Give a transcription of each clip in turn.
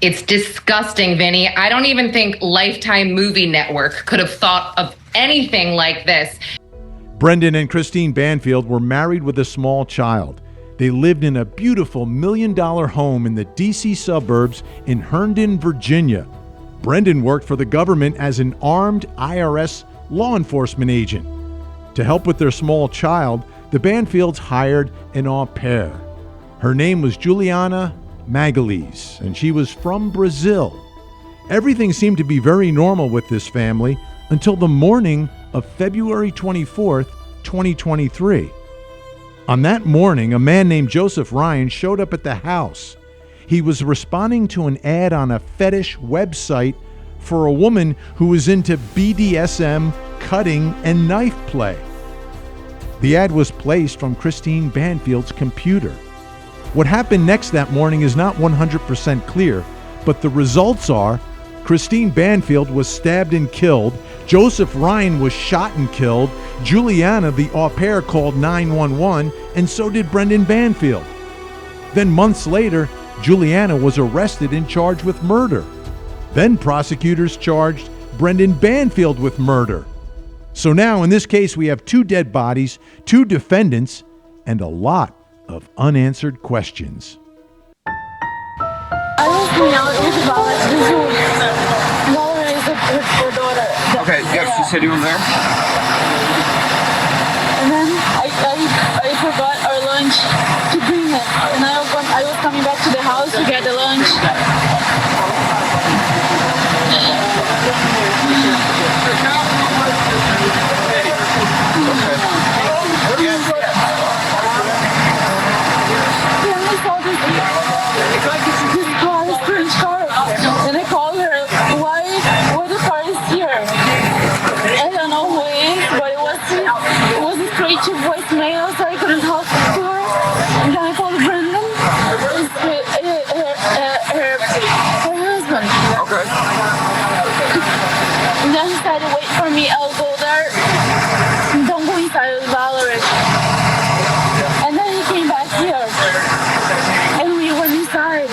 It's disgusting, Vinny. I don't even think Lifetime Movie Network could have thought of anything like this. Brendan and Christine Banfield were married with a small child. They lived in a beautiful $1 million home in the D.C. suburbs in Herndon, Virginia. Brendan worked for the government as an armed IRS law enforcement agent. To help with their small child, the Banfields hired an au pair. Her name was Juliana Magalhães, and she was from Brazil. Everything seemed to be very normal with this family until the morning of February 24th, 2023. On that morning, a man named Joseph Ryan showed up at the house. He was responding to an ad on a fetish website for a woman who was into BDSM, cutting, and knife play. The ad was placed from Christine Banfield's computer. What happened next that morning is not 100% clear, but the results are Christine Banfield was stabbed and killed, Joseph Ryan was shot and killed, Juliana, the au pair, called 911, and so did Brendan Banfield. Then months later, Juliana was arrested and charged with murder. Then prosecutors charged Brendan Banfield with murder. So now, in this case, we have 2 dead bodies, 2 defendants, and a lot of unanswered questions. I was going out with Laura is her daughter. Okay, yes, she said you were there. And then I forgot our lunch to bring it. And I was coming back to the house to get the lunch. And I called her, why the car is here? I don't know who it is, but it was straight to voicemail, so I couldn't talk to her. And then I called Brendan, her husband. Okay. And then he said, wait for me, I'll go there. Don't go inside with Valerie. And then he came back here. And we went inside.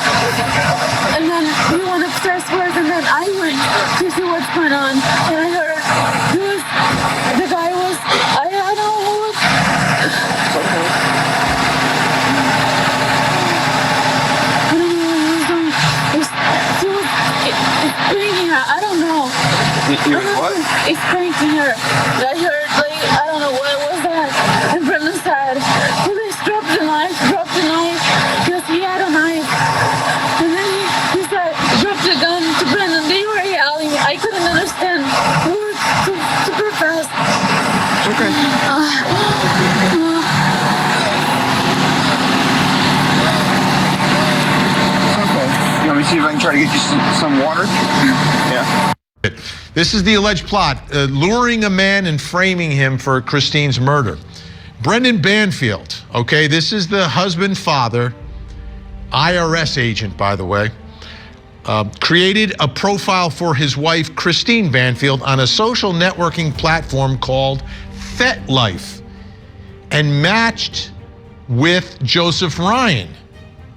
And then we went upstairs first, and then I went to see what's going on. And I heard the guy was, I don't know who. It's bringing her. I don't know. What? It's bringing her. I heard, I don't know what was that. And Brendan said, please drop the knife, because he had a knife. And then he said, drop the gun to Brendan. They were yelling. I couldn't understand. We were super fast. Okay. You want me to see if I can try to get you some water? Yeah. This is the alleged plot, luring a man and framing him for Christine's murder. Brendan Banfield, okay, this is the husband, father, IRS agent, by the way, created a profile for his wife, Christine Banfield, on a social networking platform called FetLife and matched with Joseph Ryan,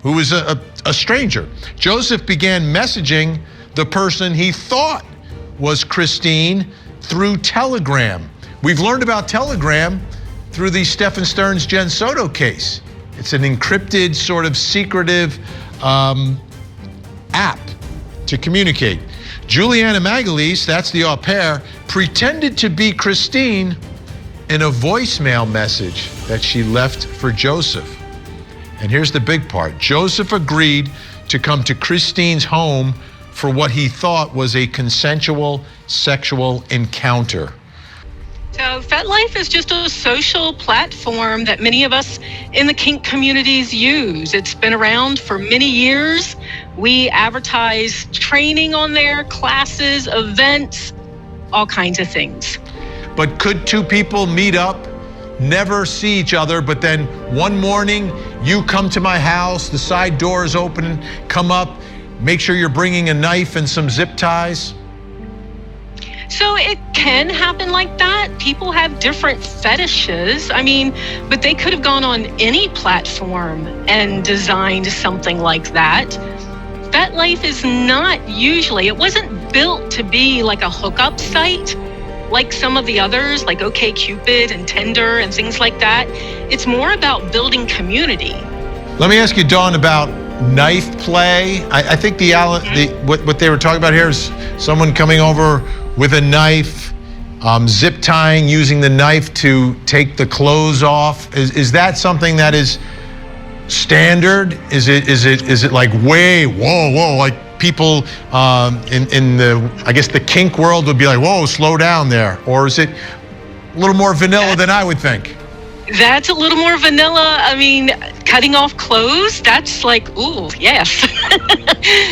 who was a stranger. Joseph began messaging the person he thought was Christine through Telegram. We've learned about Telegram through the Stephen Stearns Jen Soto case. It's an encrypted, sort of secretive app to communicate. Juliana Magalhães, that's the au pair, pretended to be Christine in a voicemail message that she left for Joseph. And here's the big part. Joseph agreed to come to Christine's home for what he thought was a consensual sexual encounter. So FetLife is just a social platform that many of us in the kink communities use. It's been around for many years. We advertise training on there, classes, events, all kinds of things. But could 2 people meet up, never see each other, but then one morning you come to my house, the side door is open, come up, make sure you're bringing a knife and some zip ties? So it can happen like that. People have different fetishes. But they could have gone on any platform and designed something like that. FetLife is not usually, it wasn't built to be like a hookup site like some of the others, like OkCupid and Tinder and things like that. It's more about building community. Let me ask you, Dawn, about knife play. I think what they were talking about here is someone coming over with a knife, zip tying, using the knife to take the clothes off. Is that something that is standard? Is it like whoa, like people in the, I guess the kink world would be like, whoa, slow down there? Or is it a little more vanilla than I would think? That's a little more vanilla. I mean, cutting off clothes, that's like, ooh, yes.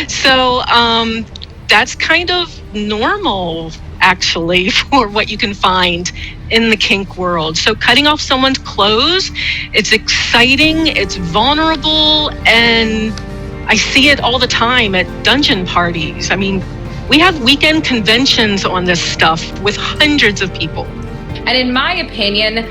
So that's kind of normal, actually, for what you can find in the kink world. So cutting off someone's clothes, it's exciting, it's vulnerable, and I see it all the time at dungeon parties. I mean, we have weekend conventions on this stuff with hundreds of people. And in my opinion,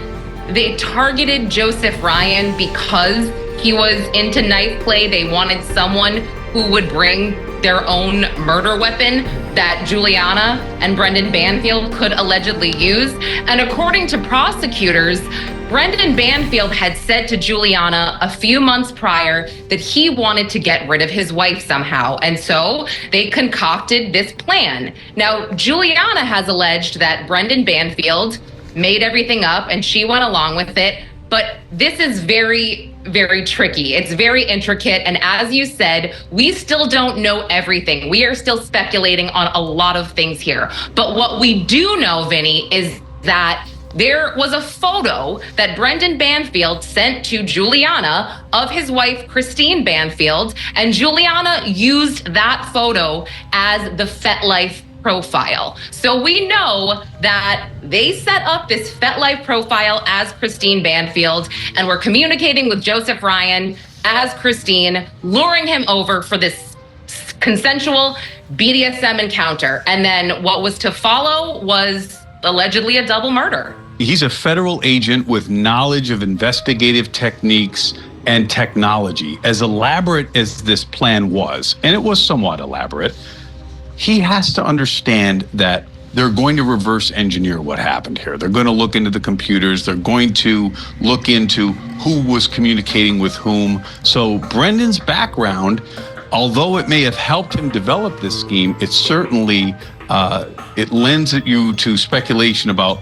they targeted Joseph Ryan because he was into knife play. They wanted someone who would bring their own murder weapon that Juliana and Brendan Banfield could allegedly use. And according to prosecutors, Brendan Banfield had said to Juliana a few months prior that he wanted to get rid of his wife somehow. And so they concocted this plan. Now, Juliana has alleged that Brendan Banfield made everything up and she went along with it. But this is very, very tricky. It's very intricate. And as you said, we still don't know everything. We are still speculating on a lot of things here. But what we do know, Vinny, is that there was a photo that Brendan Banfield sent to Juliana of his wife, Christine Banfield, and Juliana used that photo as the FetLife profile. So we know that they set up this FetLife profile as Christine Banfield and were communicating with Joseph Ryan as Christine, luring him over for this consensual BDSM encounter. And then what was to follow was allegedly a double murder. He's a federal agent with knowledge of investigative techniques and technology. As elaborate as this plan was, and it was somewhat elaborate, he has to understand that they're going to reverse engineer what happened here. They're going to look into the computers. They're going to look into who was communicating with whom. So Brendan's background, although it may have helped him develop this scheme, it certainly, it lends you to speculation about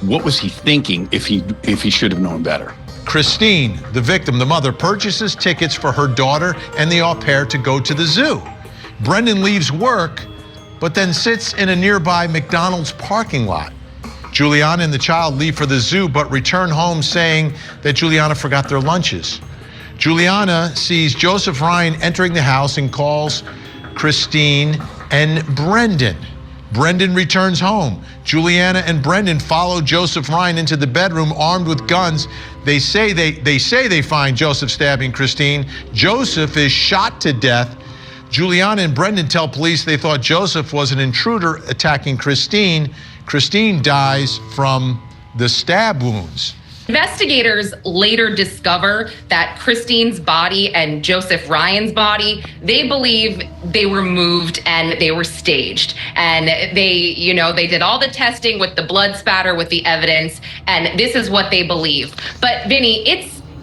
what was he thinking if he should have known better. Christine, the victim, the mother, purchases tickets for her daughter and the au pair to go to the zoo. Brendan leaves work, but then sits in a nearby McDonald's parking lot. Juliana and the child leave for the zoo, but return home saying that Juliana forgot their lunches. Juliana sees Joseph Ryan entering the house and calls Christine and Brendan. Brendan returns home. Juliana and Brendan follow Joseph Ryan into the bedroom armed with guns. They say they find Joseph stabbing Christine. Joseph is shot to death. Juliana and Brendan tell police they thought Joseph was an intruder attacking Christine. Christine dies from the stab wounds. Investigators later discover that Christine's body and Joseph Ryan's body, they believe they were moved and they were staged. And they did all the testing with the blood spatter, with the evidence, and this is what they believe. But Vinny,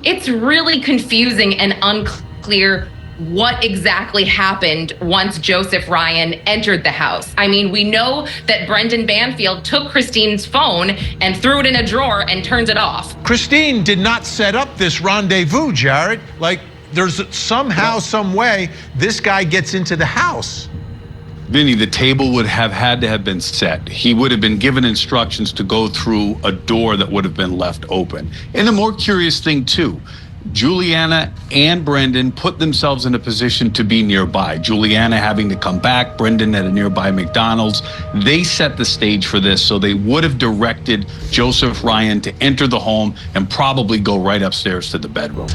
it's really confusing and unclear what exactly happened once Joseph Ryan entered the house. I mean, we know that Brendan Banfield took Christine's phone and threw it in a drawer and turned it off. Christine did not set up this rendezvous, Jared. Like, there's somehow, some way, this guy gets into the house. Vinny, the table would have had to have been set. He would have been given instructions to go through a door that would have been left open. And the more curious thing, too, Juliana and Brendan put themselves in a position to be nearby. Juliana having to come back, Brendan at a nearby McDonald's. They set the stage for this, so they would have directed Joseph Ryan to enter the home and probably go right upstairs to the bedroom.